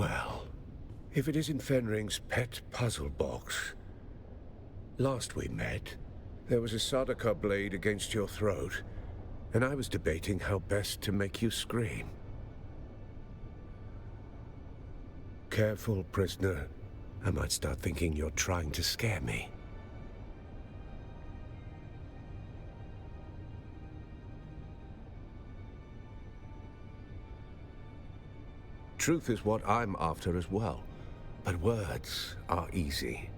Well, if it isn't Fenring's pet puzzle box. Last we met, there was a Sardaukar blade against your throat, and I was debating how best to make you scream. Careful, prisoner. I might start thinking you're trying to scare me. Truth is what I'm after as well, but words are easy.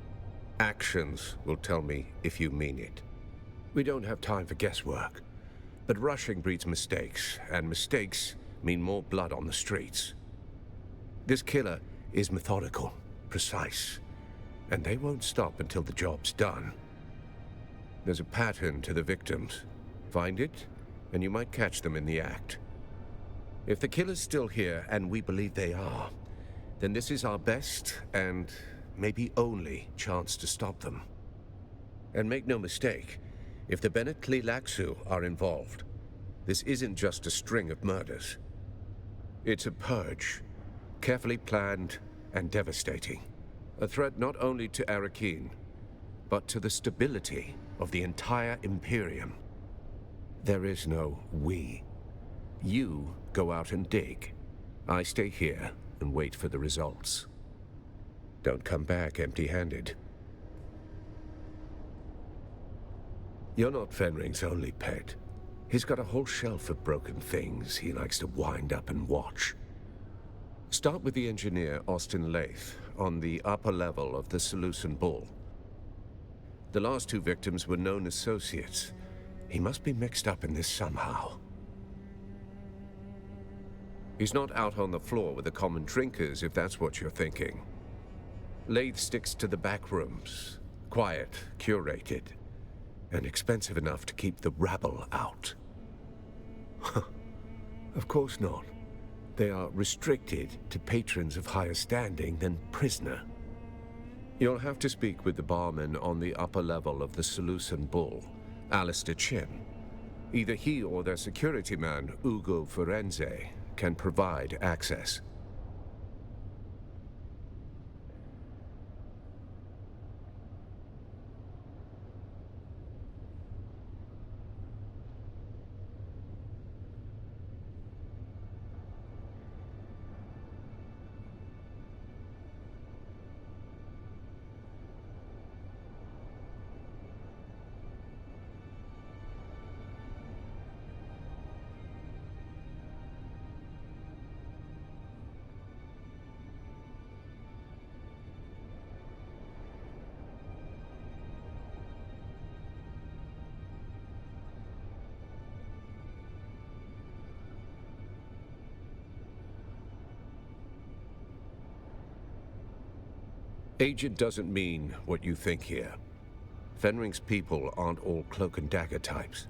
Actions will tell me if you mean it. We don't have time for guesswork, but rushing breeds mistakes, and mistakes mean more blood on the streets. This killer is methodical, precise, and they won't stop until the job's done. There's a pattern to the victims. Find it, and you might catch them in the act. If the killer's still here, and we believe they are, then this is our best and maybe only chance to stop them. And make no mistake, if the Bene Tleilaxu are involved, this isn't just a string of murders. It's a purge, carefully planned and devastating. A threat not only to Arrakis, but to the stability of the entire Imperium. There is no we. You go out and dig. I stay here and wait for the results. Don't come back empty-handed. You're not Fenring's only pet. He's got a whole shelf of broken things he likes to wind up and watch. Start with the engineer, Austin Lath, on the upper level of the Seleucid Bull. The last two victims were known associates. He must be mixed up in this somehow. He's not out on the floor with the common drinkers, if that's what you're thinking. Lath sticks to the back rooms, quiet, curated, and expensive enough to keep the rabble out. Of course not. They are restricted to patrons of higher standing than prisoner. You'll have to speak with the barman on the upper level of the Seleucid Bull, Alistair Chin. Either he or their security man, Ugo Firenze, can provide access. Agent doesn't mean what you think here. Fenring's people aren't all cloak and dagger types.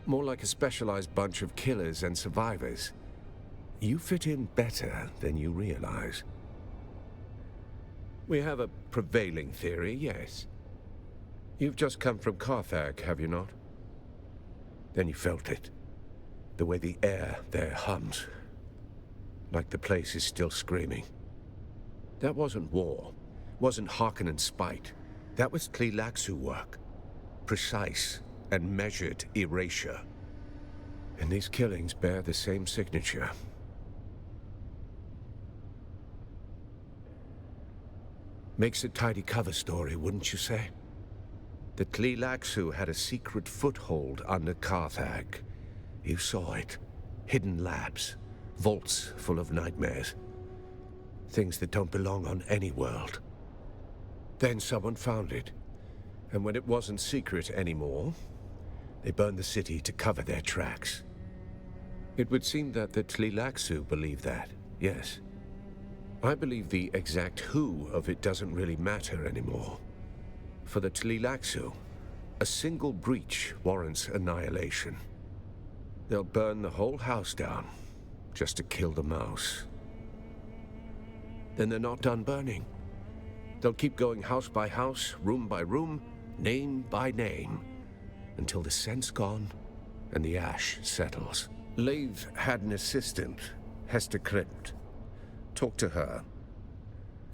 More like a specialized bunch of killers and survivors. You fit in better than you realize. We have a prevailing theory, yes. You've just come from Carthage, have you not? Then you felt it. The way the air there hums. Like the place is still screaming. That wasn't war, wasn't Harkonnen spite. That was Tleilaxu work. Precise and measured erasure. And these killings bear the same signature. Makes a tidy cover story, wouldn't you say? The Tleilaxu had a secret foothold under Carthage. You saw it. Hidden labs, vaults full of nightmares. Things that don't belong on any world. Then someone found it, and when it wasn't secret anymore, they burned the city to cover their tracks. It would seem that the Tleilaxu believe that, yes. I believe the exact who of it doesn't really matter anymore. For the Tleilaxu, a single breach warrants annihilation. They'll burn the whole house down, just to kill the mouse. Then they're not done burning. They'll keep going house by house, room by room, name by name, until the scent's gone and the ash settles. Lath had an assistant, Hester Crypt. Talk to her.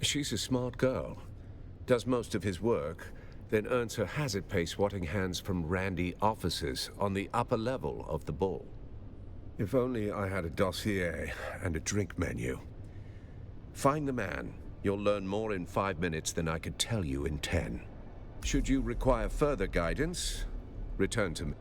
She's a smart girl. Does most of his work, then earns her hazard pay swatting hands from randy officers on the upper level of the bull. If only I had a dossier and a drink menu. Find the man. You'll learn more in 5 minutes than I could tell you in 10. Should you require further guidance, return to me.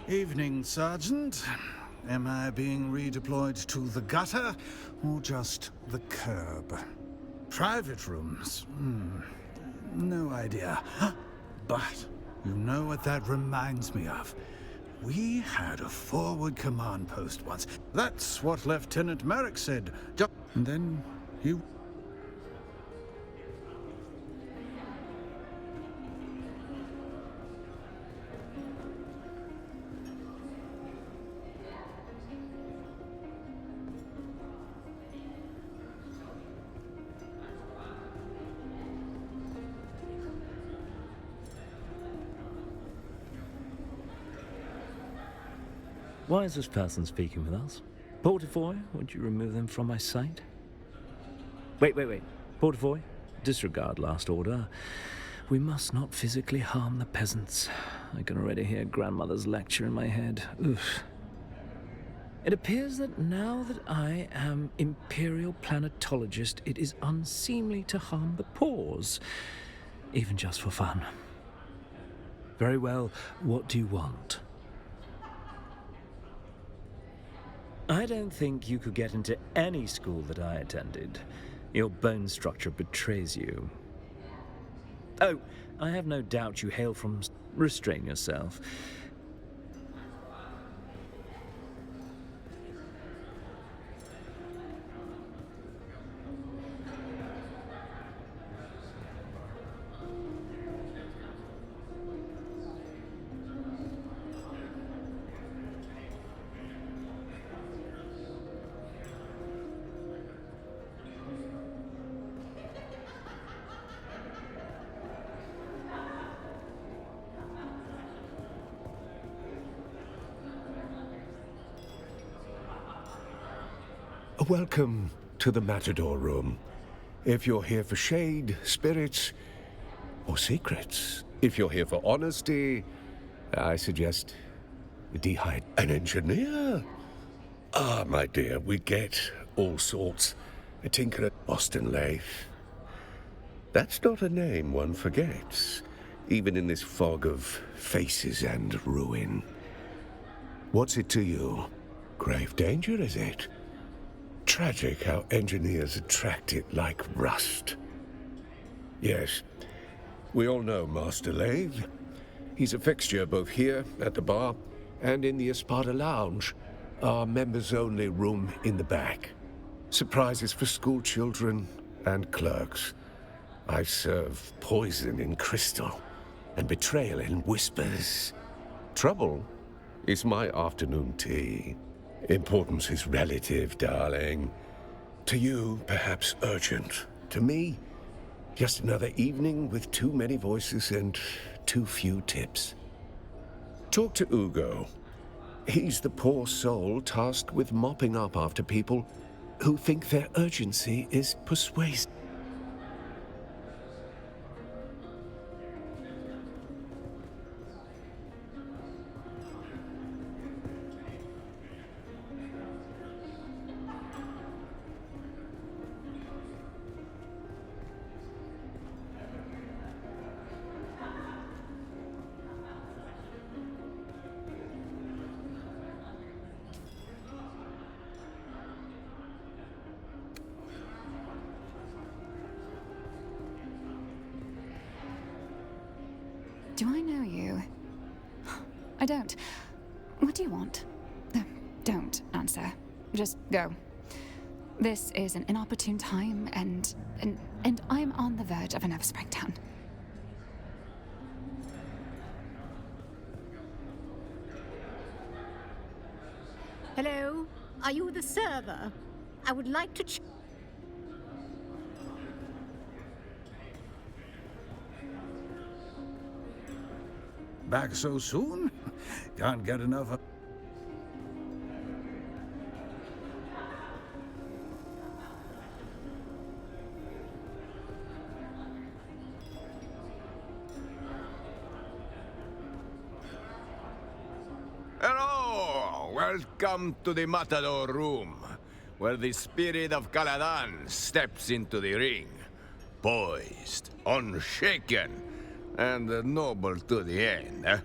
Evening, Sergeant. Am I being redeployed to the gutter, or just the curb? Private rooms? No idea. But you know what that reminds me of? We had a forward command post once. That's what Lieutenant Merrick said. And then he... Why is this person speaking with us? Portafoy, would you remove them from my sight? Wait. Portafoy, disregard last order. We must not physically harm the peasants. I can already hear grandmother's lecture in my head. Oof. It appears that now that I am Imperial planetologist, it is unseemly to harm the paws, even just for fun. Very well, what do you want? I don't think you could get into any school that I attended. Your bone structure betrays you. Oh, I have no doubt you hail from... Restrain yourself. Welcome to the Matador Room. If you're here for shade, spirits, or secrets. If you're here for honesty, I suggest dehydrate. An engineer? Ah, my dear, we get all sorts. A tinker at Boston Lathe. That's not a name one forgets, even in this fog of faces and ruin. What's it to you? Grave danger, is it? Tragic how engineers attract it like rust. Yes, we all know Master Lathe. He's a fixture both here at the bar and in the Espada Lounge, our members-only room in the back. Surprises for school children and clerks. I serve poison in crystal and betrayal in whispers. Trouble is my afternoon tea. Importance is relative, darling. To you, perhaps urgent. To me, just another evening with too many voices and too few tips. Talk to Ugo. He's the poor soul tasked with mopping up after people who think their urgency is persuasive. Do I know you? I don't. What do you want? Don't answer. Just go. This is an inopportune time, and I'm on the verge of a nervous breakdown. Hello? Are you the server? I would like to Back so soon? Can't get enough of... Hello! Welcome to the Matador Room, where the spirit of Caladan steps into the ring, poised, unshaken, and noble to the end.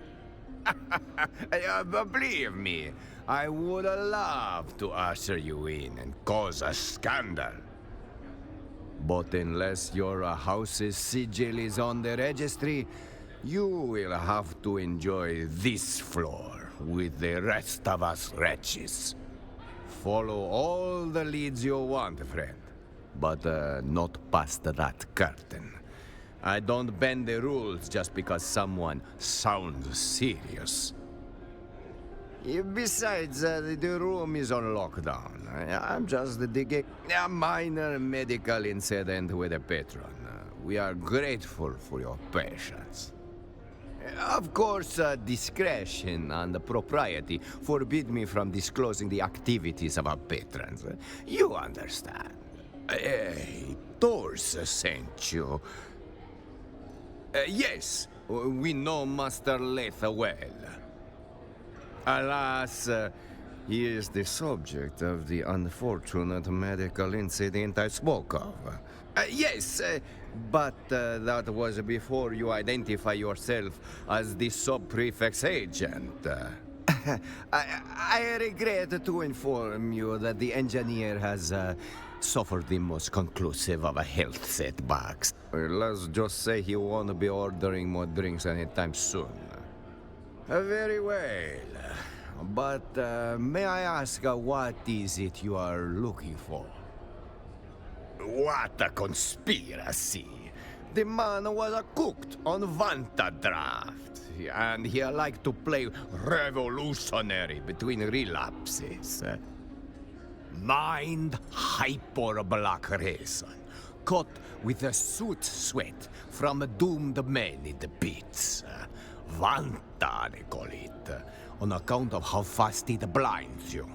Believe me, I would love to usher you in and cause a scandal. But unless your house's sigil is on the registry, you will have to enjoy this floor with the rest of us wretches. Follow all the leads you want, friend, but not past that curtain. I don't bend the rules just because someone sounds serious. Besides, the room is on lockdown. I'm just digging a minor medical incident with a patron. We are grateful for your patience. Of course, discretion and propriety forbid me from disclosing the activities of our patrons. You understand. Hey, Thors sent you. Yes, we know Master Letha well. Alas, he is the subject of the unfortunate medical incident I spoke of. Yes, but that was before you identify yourself as the sub-prefect's agent. I regret to inform you that the engineer has suffered the most conclusive of health setbacks. Let's just say he won't be ordering more drinks anytime soon. Very well. But may I ask what is it you are looking for? What a conspiracy! The man was cooked on Vanta draft, and he liked to play revolutionary between relapses. Mind hyper black reason, cut with a soot sweat from doomed men in the pits. Vanta, they call it, on account of how fast it blinds you.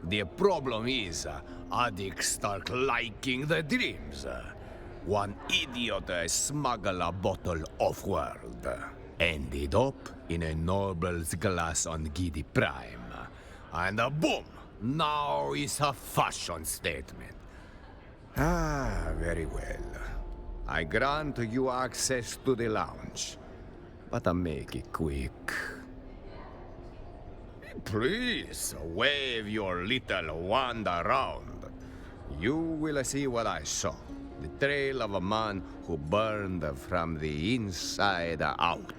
The problem is, addicts start liking the dreams. One idiot smuggled a bottle off-world. Ended up in a noble's glass on Giddy Prime. And boom! Now it's a fashion statement. Ah, very well. I grant you access to the lounge. But I make it quick. Please, wave your little wand around. You will see what I saw. The trail of a man who burned from the inside out.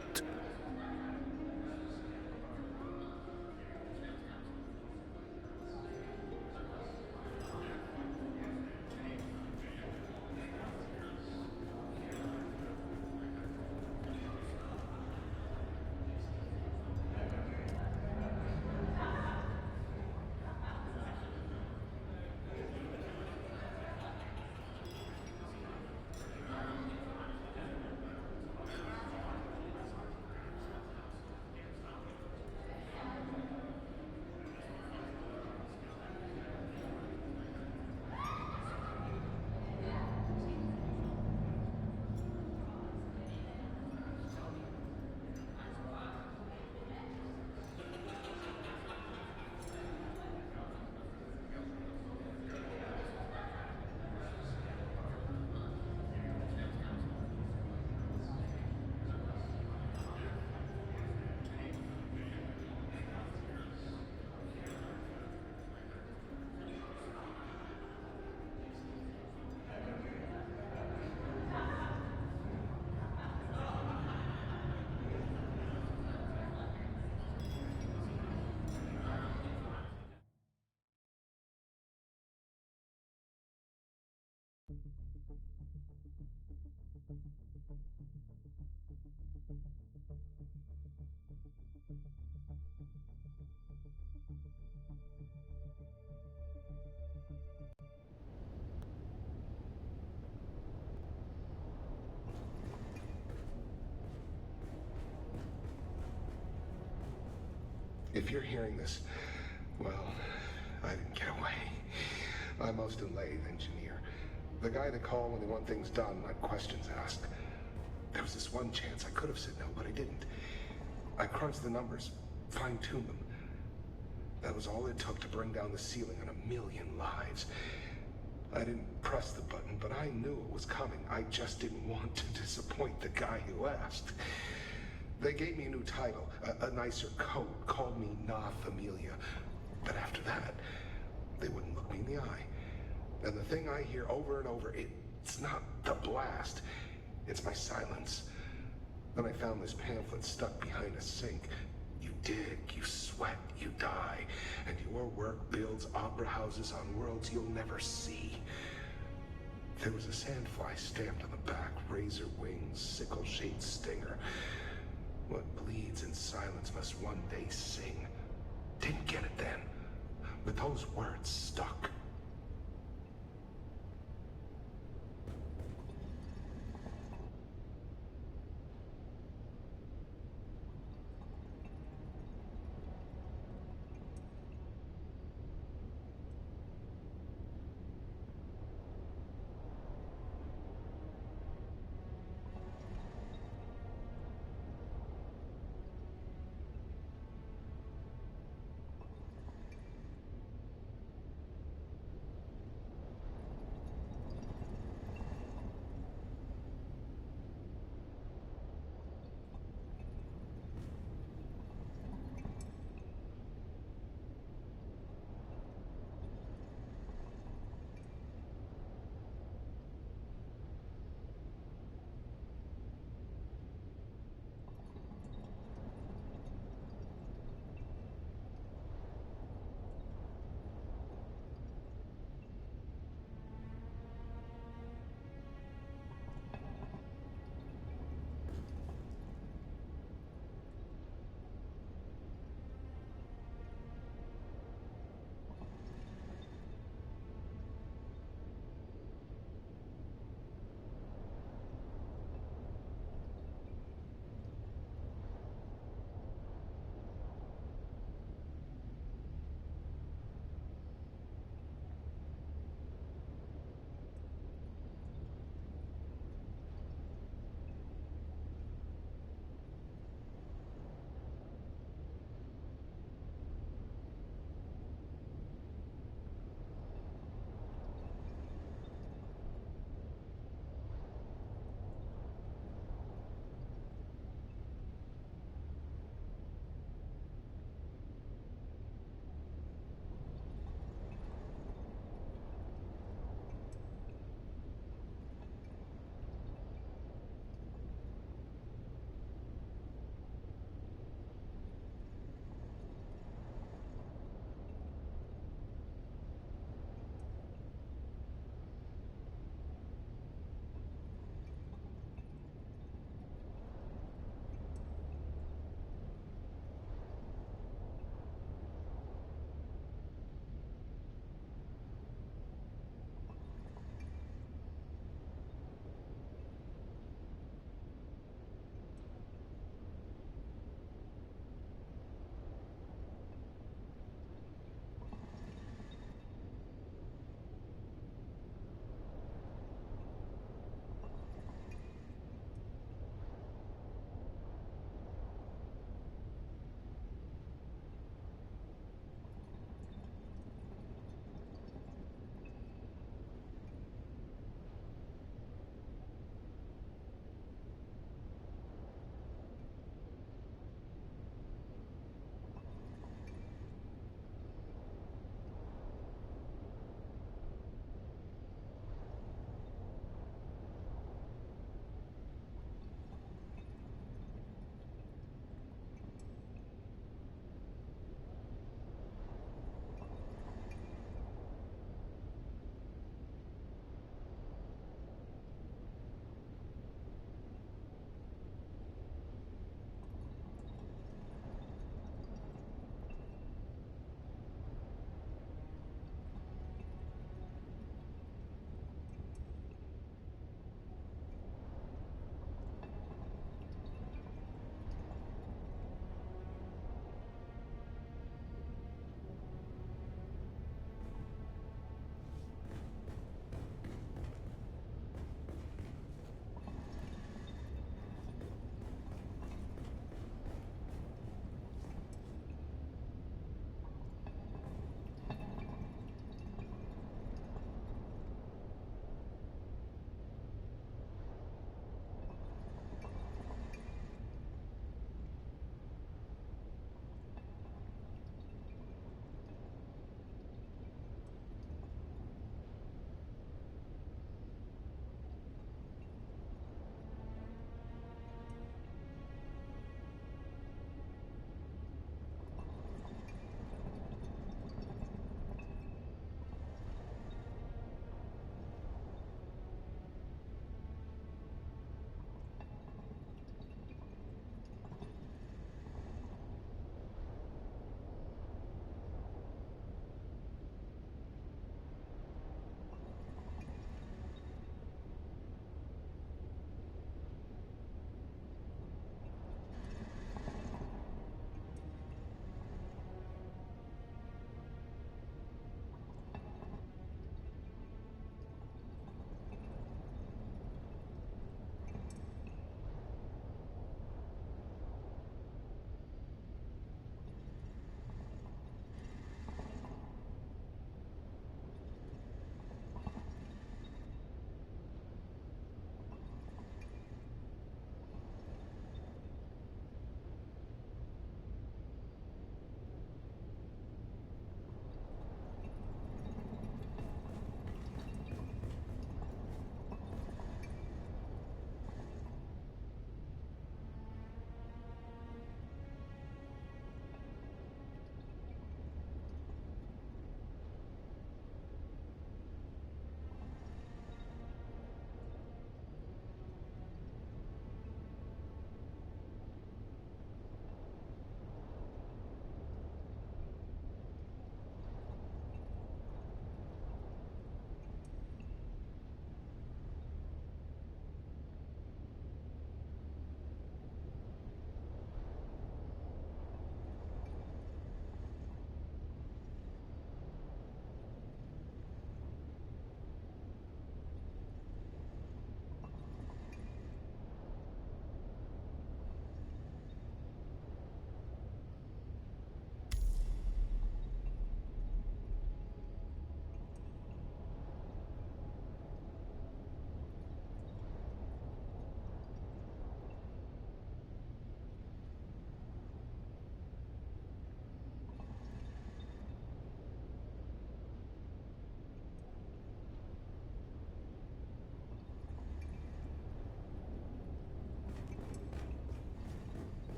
If you're hearing this, well, I didn't get away. I'm Austin Lathe, engineer. The guy to call when they want things done, not questions asked. There was this one chance I could have said no, but I didn't. I crunched the numbers, fine-tuned them. That was all it took to bring down the ceiling on 1,000,000 lives. I didn't press the button, but I knew it was coming. I just didn't want to disappoint the guy who asked. They gave me a new title, a nicer coat, called me Noth Amelia. But after that, they wouldn't look me in the eye. And the thing I hear over and over, it's not the blast, it's my silence. Then I found this pamphlet stuck behind a sink. You dig, you sweat, you die, and your work builds opera houses on worlds you'll never see. There was a sandfly stamped on the back, razor wings, sickle-shaped stinger. What bleeds in silence must one day sing. Didn't get it then, but those words stuck.